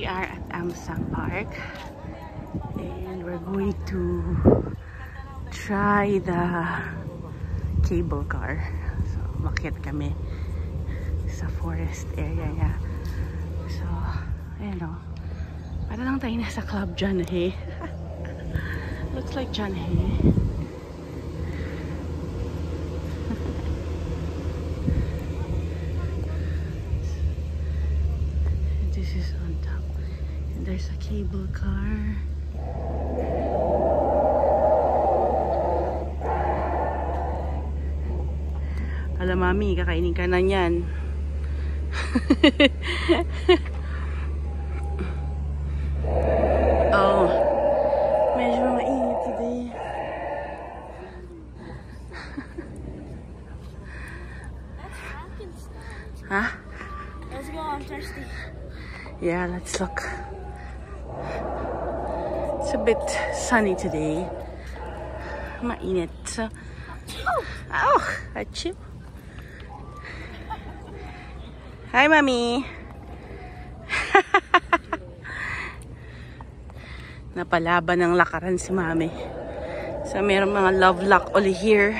are at Amsang Park and we're going to try the cable car. So, umakyat kami sa forest area niya. So, ayan o. Para lang tayo nasa Club John Hay. Looks like John Hay. This is on top. And there's a cable car. Alam, mami, kakainin ka na yan. Oh, medyo mainit today. Huh? Let's go, I'm thirsty. Yeah, let's look. It's a bit sunny today. Mainit. So, oh, achoo. Hi, Mommy. Napalaban ng lakaran si Mami. So, mayroong mga love lock uli here.